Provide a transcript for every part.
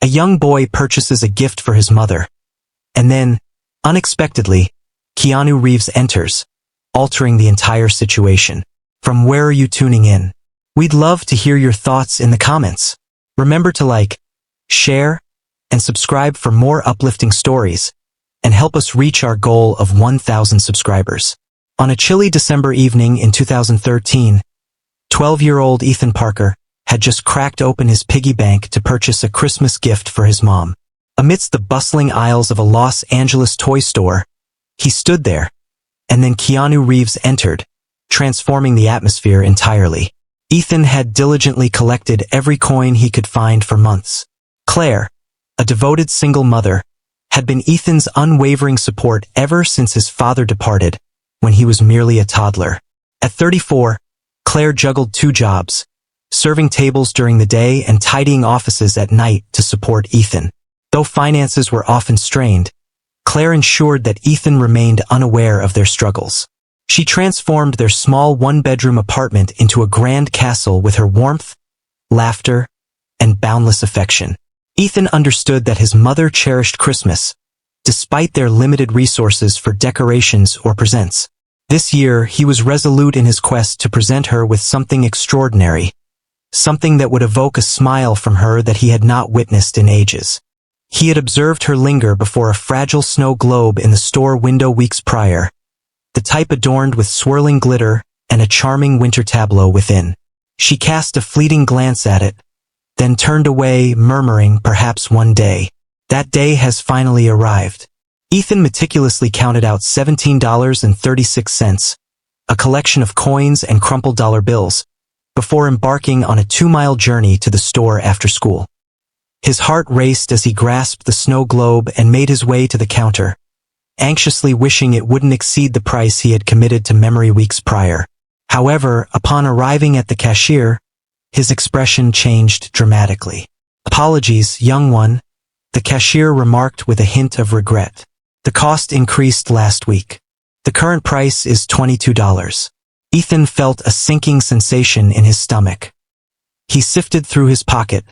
A young boy purchases a gift for his mother. And then, unexpectedly, Keanu Reeves enters, altering the entire situation. From where are you tuning in? We'd love to hear your thoughts in the comments. Remember to like, share, and subscribe for more uplifting stories, and help us reach our goal of 1,000 subscribers. On a chilly December evening in 2013, 12-year-old Ethan Parker had just cracked open his piggy bank to purchase a Christmas gift for his mom. Amidst the bustling aisles of a Los Angeles toy store, he stood there, and then Keanu Reeves entered, transforming the atmosphere entirely. Ethan had diligently collected every coin he could find for months. Claire, a devoted single mother, had been Ethan's unwavering support ever since his father departed, when he was merely a toddler. At 34, Claire juggled 2 jobs, serving tables during the day and tidying offices at night to support Ethan. Though finances were often strained, Claire ensured that Ethan remained unaware of their struggles. She transformed their small 1-bedroom apartment into a grand castle with her warmth, laughter, and boundless affection. Ethan understood that his mother cherished Christmas, despite their limited resources for decorations or presents. This year, he was resolute in his quest to present her with something extraordinary, something that would evoke a smile from her that he had not witnessed in ages. He had observed her linger before a fragile snow globe in the store window weeks prior, the type adorned with swirling glitter and a charming winter tableau within. She cast a fleeting glance at it, then turned away, murmuring, "Perhaps one day." That day has finally arrived. Ethan meticulously counted out $17.36, a collection of coins and crumpled dollar bills, before embarking on a 2-mile journey to the store after school. His heart raced as he grasped the snow globe and made his way to the counter, anxiously wishing it wouldn't exceed the price he had committed to memory weeks prior. However, upon arriving at the cashier, his expression changed dramatically. "Apologies, young one," the cashier remarked with a hint of regret. "The cost increased last week. The current price is $22. Ethan felt a sinking sensation in his stomach. He sifted through his pocket,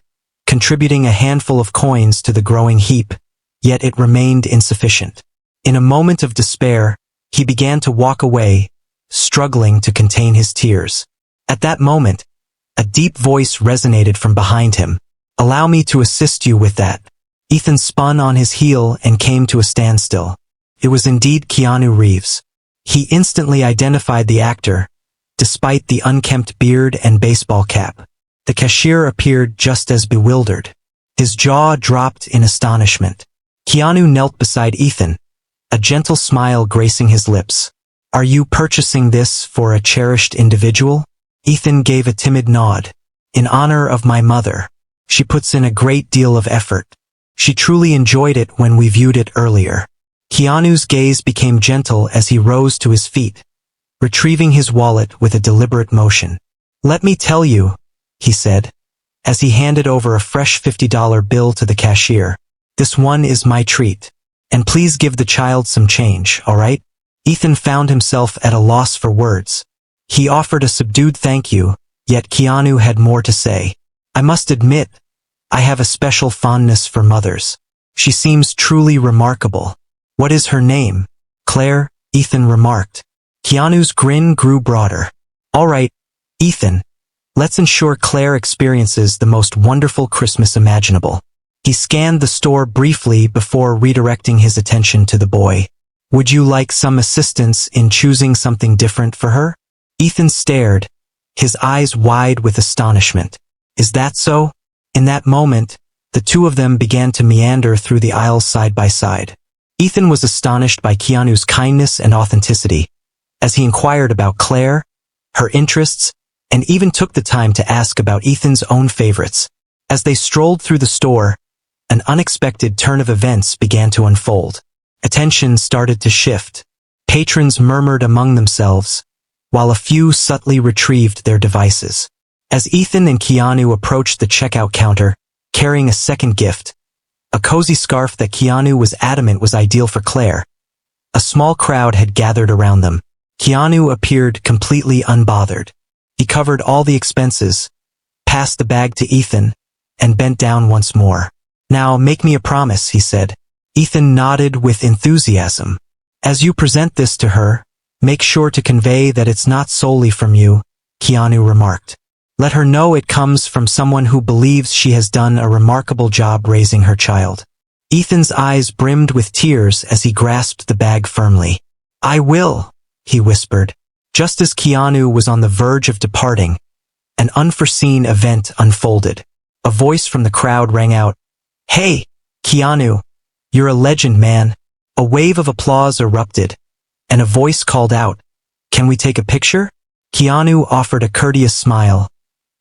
contributing a handful of coins to the growing heap, yet it remained insufficient. In a moment of despair, he began to walk away, struggling to contain his tears. At that moment, a deep voice resonated from behind him. "Allow me to assist you with that." Ethan spun on his heel and came to a standstill. It was indeed Keanu Reeves. He instantly identified the actor, despite the unkempt beard and baseball cap. The cashier appeared just as bewildered. His jaw dropped in astonishment. Keanu knelt beside Ethan, a gentle smile gracing his lips. "Are you purchasing this for a cherished individual?" Ethan gave a timid nod. "In honor of my mother. She puts in a great deal of effort. She truly enjoyed it when we viewed it earlier." Keanu's gaze became gentle as he rose to his feet, retrieving his wallet with a deliberate motion. "Let me tell you," he said, as he handed over a fresh $50 bill to the cashier, "this one is my treat. And please give the child some change, all right?" Ethan found himself at a loss for words. He offered a subdued thank you, yet Keanu had more to say. "I must admit, I have a special fondness for mothers. She seems truly remarkable." "What is her name?" "Claire," Ethan remarked. Keanu's grin grew broader. "All right, Ethan, let's ensure Claire experiences the most wonderful Christmas imaginable." He scanned the store briefly before redirecting his attention to the boy. "Would you like some assistance in choosing something different for her?" Ethan stared, his eyes wide with astonishment. "Is that so?" In that moment, the two of them began to meander through the aisles side by side. Ethan was astonished by Keanu's kindness and authenticity, as he inquired about Claire, her interests, and even took the time to ask about Ethan's own favorites. As they strolled through the store, an unexpected turn of events began to unfold. Attention started to shift. Patrons murmured among themselves, while a few subtly retrieved their devices. As Ethan and Keanu approached the checkout counter, carrying a second gift, a cozy scarf that Keanu was adamant was ideal for Claire, a small crowd had gathered around them. Keanu appeared completely unbothered. He covered all the expenses, passed the bag to Ethan, and bent down once more. Now make me a promise, he said. Ethan nodded with enthusiasm. As you present this to her, make sure to convey that it's not solely from you, Keanu remarked. Let her know it comes from someone who believes she has done a remarkable job raising her child. Ethan's eyes brimmed with tears as he grasped the bag firmly. I will, he whispered. Just as Keanu was on the verge of departing, an unforeseen event unfolded. A voice from the crowd rang out, Hey, Keanu, you're a legend, man. A wave of applause erupted, and a voice called out, Can we take a picture? Keanu offered a courteous smile,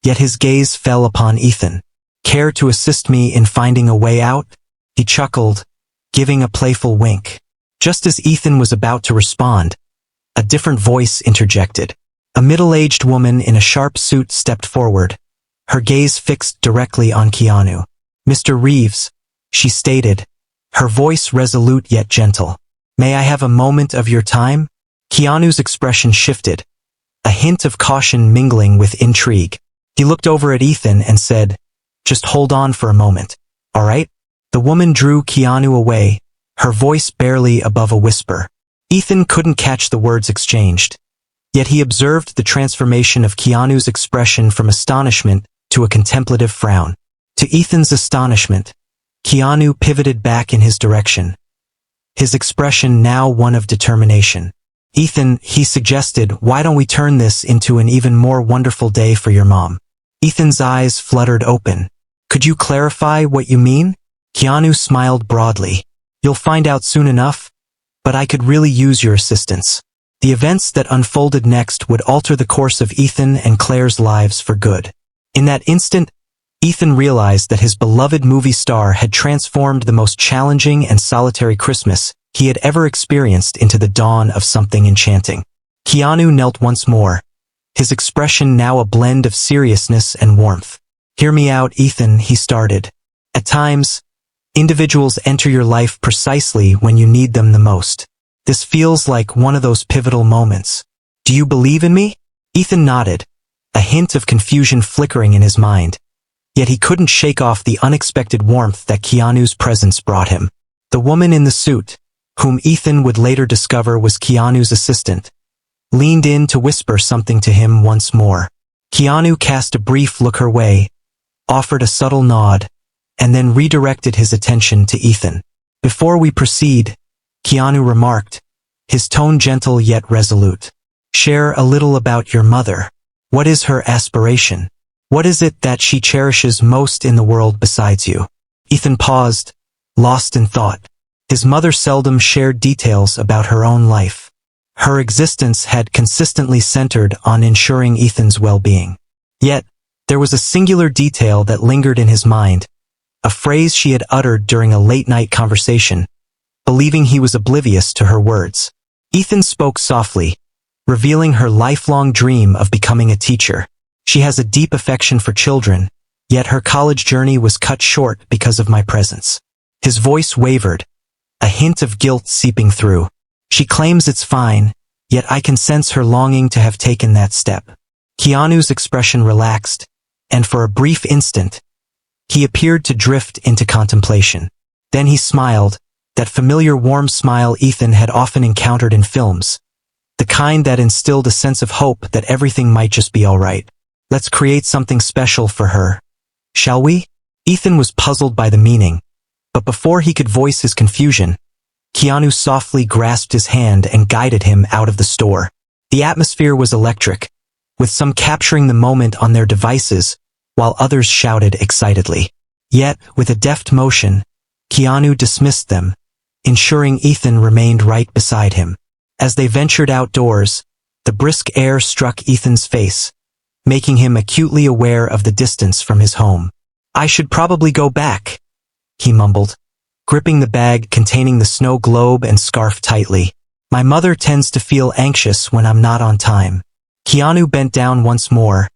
yet his gaze fell upon Ethan. Care to assist me in finding a way out? He chuckled, giving a playful wink. Just as Ethan was about to respond, a different voice interjected. A middle-aged woman in a sharp suit stepped forward, her gaze fixed directly on Keanu. Mr. Reeves, she stated, her voice resolute yet gentle. May I have a moment of your time? Keanu's expression shifted, a hint of caution mingling with intrigue. He looked over at Ethan and said, Just hold on for a moment, all right? The woman drew Keanu away, her voice barely above a whisper. Ethan couldn't catch the words exchanged, yet he observed the transformation of Keanu's expression from astonishment to a contemplative frown. To Ethan's astonishment, Keanu pivoted back in his direction, his expression now one of determination. Ethan, he suggested, why don't we turn this into an even more wonderful day for your mom? Ethan's eyes fluttered open. Could you clarify what you mean? Keanu smiled broadly. You'll find out soon enough, but I could really use your assistance. The events that unfolded next would alter the course of Ethan and Claire's lives for good. In that instant, Ethan realized that his beloved movie star had transformed the most challenging and solitary Christmas he had ever experienced into the dawn of something enchanting. Keanu knelt once more, his expression now a blend of seriousness and warmth. Hear me out, Ethan, he started. At times, individuals enter your life precisely when you need them the most. This feels like one of those pivotal moments. Do you believe in me? Ethan nodded, a hint of confusion flickering in his mind. Yet he couldn't shake off the unexpected warmth that Keanu's presence brought him. The woman in the suit, whom Ethan would later discover was Keanu's assistant, leaned in to whisper something to him once more. Keanu cast a brief look her way, offered a subtle nod, and then redirected his attention to Ethan. Before we proceed, Keanu remarked, his tone gentle yet resolute. Share a little about your mother. What is her aspiration? What is it that she cherishes most in the world besides you? Ethan paused, lost in thought. His mother seldom shared details about her own life. Her existence had consistently centered on ensuring Ethan's well-being. Yet, there was a singular detail that lingered in his mind, a phrase she had uttered during a late-night conversation, believing he was oblivious to her words. Ethan spoke softly, revealing her lifelong dream of becoming a teacher. She has a deep affection for children, yet her college journey was cut short because of my presence. His voice wavered, a hint of guilt seeping through. She claims it's fine, yet I can sense her longing to have taken that step. Keanu's expression relaxed, and for a brief instant, he appeared to drift into contemplation. Then he smiled, that familiar warm smile Ethan had often encountered in films, the kind that instilled a sense of hope that everything might just be all right. Let's create something special for her, shall we? Ethan was puzzled by the meaning, but before he could voice his confusion, Keanu softly grasped his hand and guided him out of the store. The atmosphere was electric, with some capturing the moment on their devices, while others shouted excitedly. Yet, with a deft motion, Keanu dismissed them, ensuring Ethan remained right beside him. As they ventured outdoors, the brisk air struck Ethan's face, making him acutely aware of the distance from his home. I should probably go back, he mumbled, gripping the bag containing the snow globe and scarf tightly. My mother tends to feel anxious when I'm not on time. Keanu bent down once more,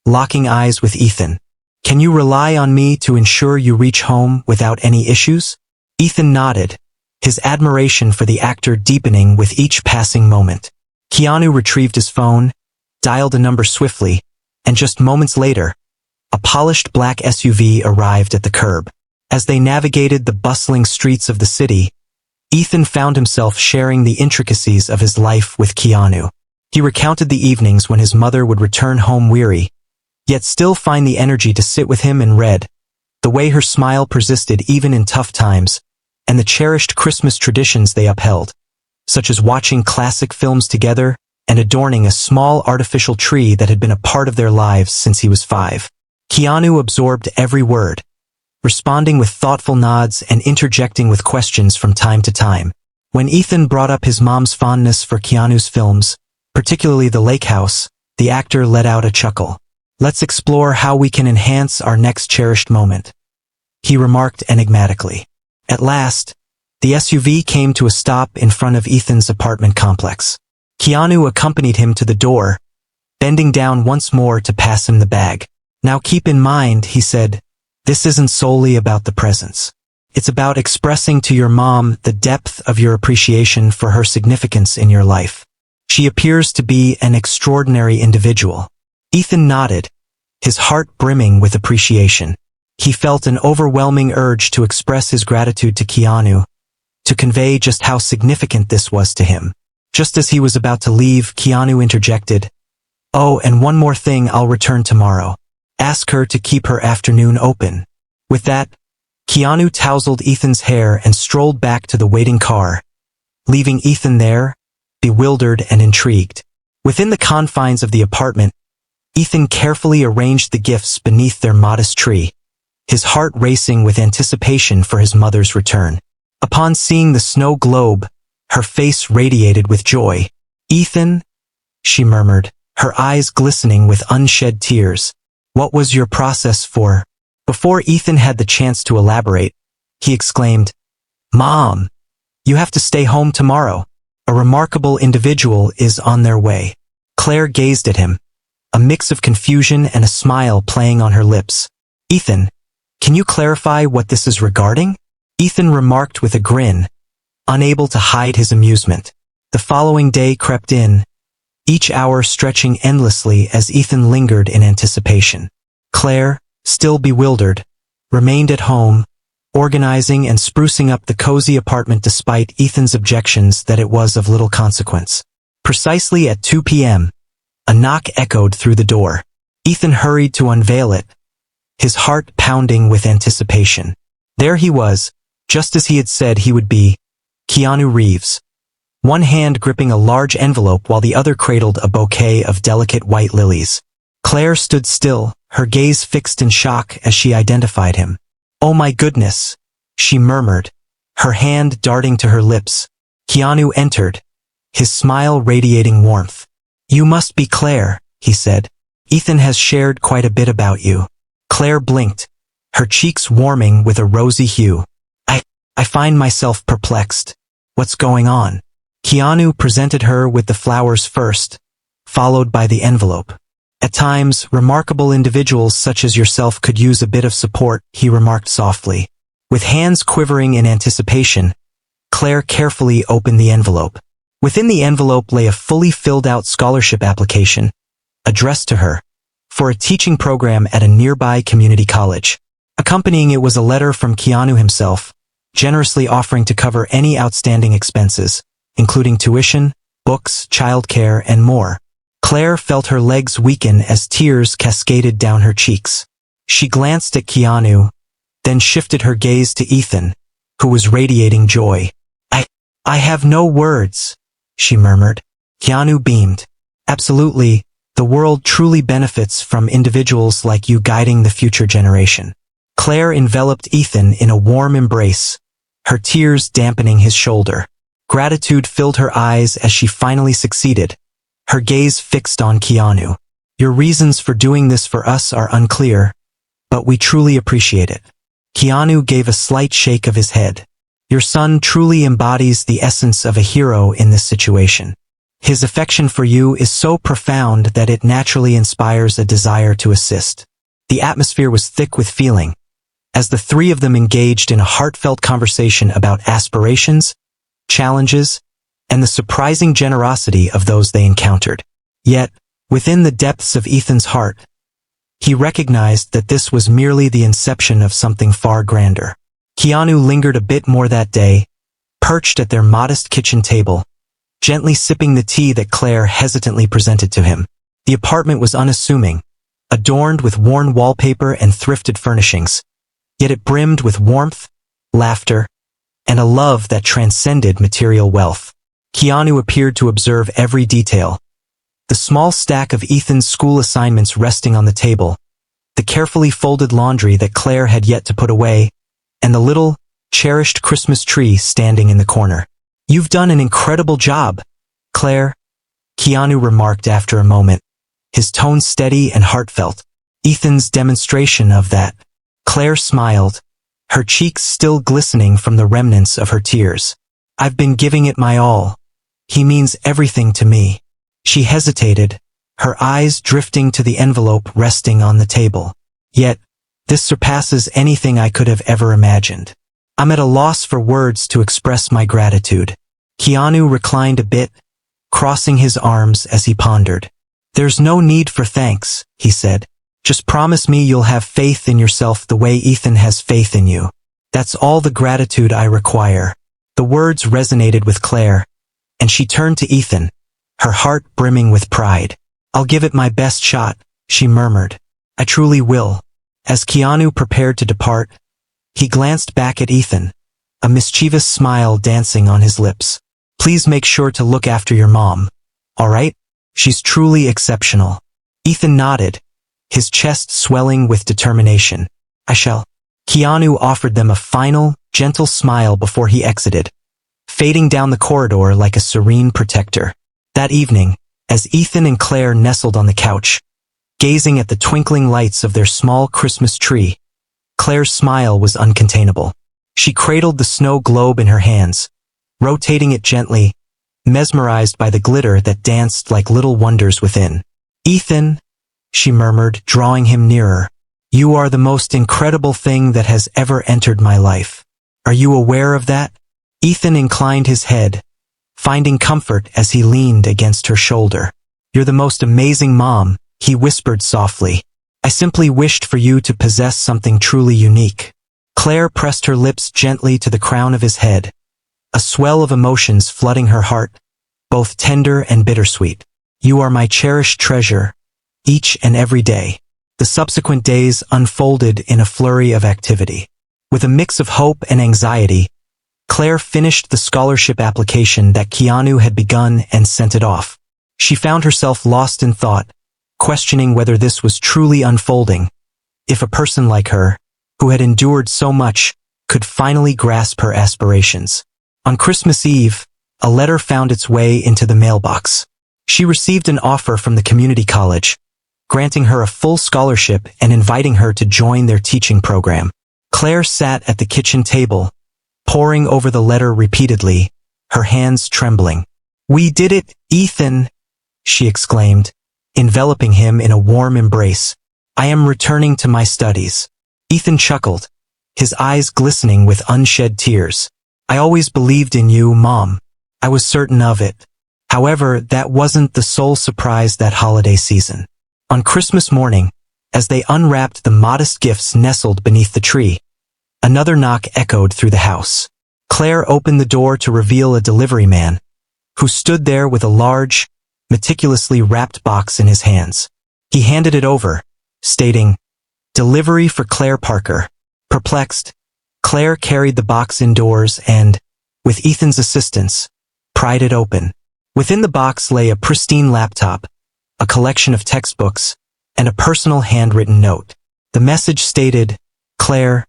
locking eyes with Ethan. Can you rely on me to ensure you reach home without any issues? Ethan nodded, his admiration for the actor deepening with each passing moment. Keanu retrieved his phone, dialed a number swiftly, and just moments later, a polished black SUV arrived at the curb. As they navigated the bustling streets of the city, Ethan found himself sharing the intricacies of his life with Keanu. He recounted the evenings when his mother would return home weary, yet still find the energy to sit with him and read, the way her smile persisted even in tough times, and the cherished Christmas traditions they upheld, such as watching classic films together and adorning a small artificial tree that had been a part of their lives since he was 5. Keanu absorbed every word, responding with thoughtful nods and interjecting with questions from time to time. When Ethan brought up his mom's fondness for Keanu's films, particularly The Lake House, the actor let out a chuckle. "Let's explore how we can enhance our next cherished moment," he remarked enigmatically. At last, the SUV came to a stop in front of Ethan's apartment complex. Keanu accompanied him to the door, bending down once more to pass him the bag. "Now keep in mind," he said, "this isn't solely about the presents. It's about expressing to your mom the depth of your appreciation for her significance in your life. She appears to be an extraordinary individual." Ethan nodded, his heart brimming with appreciation. He felt an overwhelming urge to express his gratitude to Keanu, to convey just how significant this was to him. Just as he was about to leave, Keanu interjected, "Oh, and one more thing, I'll return tomorrow. Ask her to keep her afternoon open." With that, Keanu tousled Ethan's hair and strolled back to the waiting car, leaving Ethan there, bewildered and intrigued. Within the confines of the apartment, Ethan carefully arranged the gifts beneath their modest tree, his heart racing with anticipation for his mother's return. Upon seeing the snow globe, her face radiated with joy. "Ethan," she murmured, her eyes glistening with unshed tears, "what was your process for?" Before Ethan had the chance to elaborate, he exclaimed, "Mom, you have to stay home tomorrow. A remarkable individual is on their way." Claire gazed at him, a mix of confusion and a smile playing on her lips. "Ethan, can you clarify what this is regarding?" Ethan remarked with a grin, unable to hide his amusement. The following day crept in, each hour stretching endlessly as Ethan lingered in anticipation. Claire, still bewildered, remained at home, organizing and sprucing up the cozy apartment despite Ethan's objections that it was of little consequence. Precisely at 2 p.m., a knock echoed through the door. Ethan hurried to unveil it, his heart pounding with anticipation. There he was, just as he had said he would be, Keanu Reeves, one hand gripping a large envelope while the other cradled a bouquet of delicate white lilies. Claire stood still, her gaze fixed in shock as she identified him. "Oh my goodness," she murmured, her hand darting to her lips. Keanu entered, his smile radiating warmth. "You must be Claire," he said. "Ethan has shared quite a bit about you." Claire blinked, her cheeks warming with a rosy hue. I find myself perplexed. What's going on?" Keanu presented her with the flowers first, followed by the envelope. "At times, remarkable individuals such as yourself could use a bit of support," he remarked softly. With hands quivering in anticipation, Claire carefully opened the envelope. Within the envelope lay a fully filled-out scholarship application, addressed to her, for a teaching program at a nearby community college. Accompanying it was a letter from Keanu himself, generously offering to cover any outstanding expenses, including tuition, books, childcare, and more. Claire felt her legs weaken as tears cascaded down her cheeks. She glanced at Keanu, then shifted her gaze to Ethan, who was radiating joy. I have no words," she murmured. Keanu beamed. "Absolutely, the world truly benefits from individuals like you guiding the future generation." Claire enveloped Ethan in a warm embrace, her tears dampening his shoulder. Gratitude filled her eyes as she finally succeeded, her gaze fixed on Keanu. "Your reasons for doing this for us are unclear, but we truly appreciate it." Keanu gave a slight shake of his head. "Your son truly embodies the essence of a hero in this situation. His affection for you is so profound that it naturally inspires a desire to assist." The atmosphere was thick with feeling, as the three of them engaged in a heartfelt conversation about aspirations, challenges, and the surprising generosity of those they encountered. Yet, within the depths of Ethan's heart, He recognized that this was merely the inception of something far grander. Keanu lingered a bit more that day, perched at their modest kitchen table, gently sipping the tea that Claire hesitantly presented to him. The apartment was unassuming, adorned with worn wallpaper and thrifted furnishings, yet it brimmed with warmth, laughter, and a love that transcended material wealth. Keanu appeared to observe every detail. The small stack of Ethan's school assignments resting on the table, the carefully folded laundry that Claire had yet to put away, and the little, cherished Christmas tree standing in the corner. "You've done an incredible job, Claire," Keanu remarked after a moment, his tone steady and heartfelt. "Ethan's demonstration of that." Claire smiled, her cheeks still glistening from the remnants of her tears. "I've been giving it my all. He means everything to me." She hesitated, her eyes drifting to the envelope resting on the table. "Yet, this surpasses anything I could have ever imagined. I'm at a loss for words to express my gratitude." Keanu reclined a bit, crossing his arms as he pondered. "There's no need for thanks," he said. "Just promise me you'll have faith in yourself the way Ethan has faith in you. That's all the gratitude I require." The words resonated with Claire, and she turned to Ethan, her heart brimming with pride. "I'll give it my best shot," she murmured. "I truly will." As Keanu prepared to depart, he glanced back at Ethan, a mischievous smile dancing on his lips. "Please make sure to look after your mom, all right? She's truly exceptional." Ethan nodded, his chest swelling with determination. "I shall." Keanu offered them a final, gentle smile before he exited, fading down the corridor like a serene protector. That evening, as Ethan and Claire nestled on the couch, gazing at the twinkling lights of their small Christmas tree, Claire's smile was uncontainable. She cradled the snow globe in her hands, rotating it gently, mesmerized by the glitter that danced like little wonders within. "Ethan," she murmured, drawing him nearer, "you are the most incredible thing that has ever entered my life. Are you aware of that?" Ethan inclined his head, finding comfort as he leaned against her shoulder. "You're the most amazing mom," he whispered softly. "I simply wished for you to possess something truly unique." Claire pressed her lips gently to the crown of his head, a swell of emotions flooding her heart, both tender and bittersweet. "You are my cherished treasure, each and every day." The subsequent days unfolded in a flurry of activity. With a mix of hope and anxiety, Claire finished the scholarship application that Keanu had begun and sent it off. She found herself lost in thought, questioning whether this was truly unfolding, if a person like her, who had endured so much, could finally grasp her aspirations. On Christmas Eve, a letter found its way into the mailbox. She received an offer from the community college, granting her a full scholarship and inviting her to join their teaching program. Claire sat at the kitchen table, poring over the letter repeatedly, her hands trembling. "We did it, Ethan," she exclaimed, enveloping him in a warm embrace. "I am returning to my studies." Ethan chuckled, his eyes glistening with unshed tears. "I always believed in you, Mom. I was certain of it." However, that wasn't the sole surprise that holiday season. On Christmas morning, as they unwrapped the modest gifts nestled beneath the tree, another knock echoed through the house. Claire opened the door to reveal a delivery man, who stood there with a large, meticulously wrapped box in his hands. He handed it over, stating, "Delivery for Claire Parker." Perplexed, Claire carried the box indoors and, with Ethan's assistance, pried it open. Within the box lay a pristine laptop, a collection of textbooks, and a personal handwritten note. The message stated, "Claire,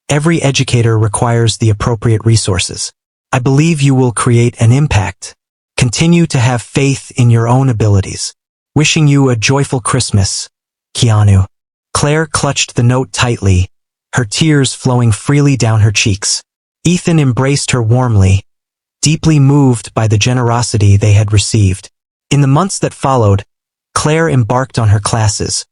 every educator requires the appropriate resources. I believe you will create an impact. Continue to have faith in your own abilities. Wishing you a joyful Christmas, Keanu." Claire clutched the note tightly, her tears flowing freely down her cheeks. Ethan embraced her warmly, deeply moved by the generosity they had received. In the months that followed, Claire embarked on her classes,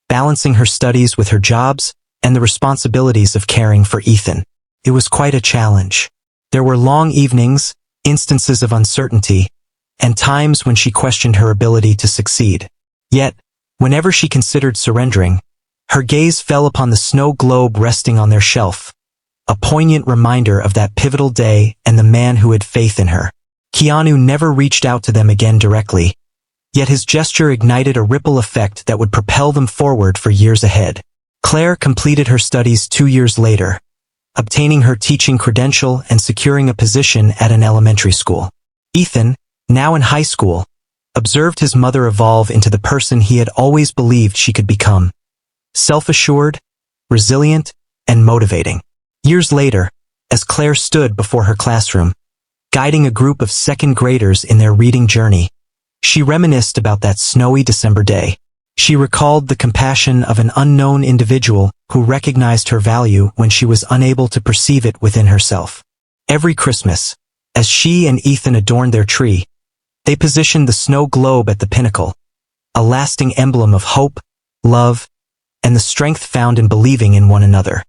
balancing her studies with her jobs and the responsibilities of caring for Ethan. It was quite a challenge. There were long evenings, instances of uncertainty, and times when she questioned her ability to succeed. Yet, whenever she considered surrendering, Her gaze fell upon the snow globe resting on their shelf, a poignant reminder of that pivotal day and the man who had faith in her. Keanu never reached out to them again directly, yet his gesture ignited a ripple effect that would propel them forward for years ahead. Claire completed her studies 2 years later, obtaining her teaching credential and securing a position at an elementary school. Ethan, now in high school, observed his mother evolve into the person he had always believed she could become: self-assured, resilient, and motivating. Years later, as Claire stood before her classroom, guiding a group of second graders in their reading journey, she reminisced about that snowy December day. She recalled the compassion of an unknown individual who recognized her value when she was unable to perceive it within herself. Every Christmas, as she and Ethan adorned their tree, they positioned the snow globe at the pinnacle, a lasting emblem of hope, love, and the strength found in believing in one another.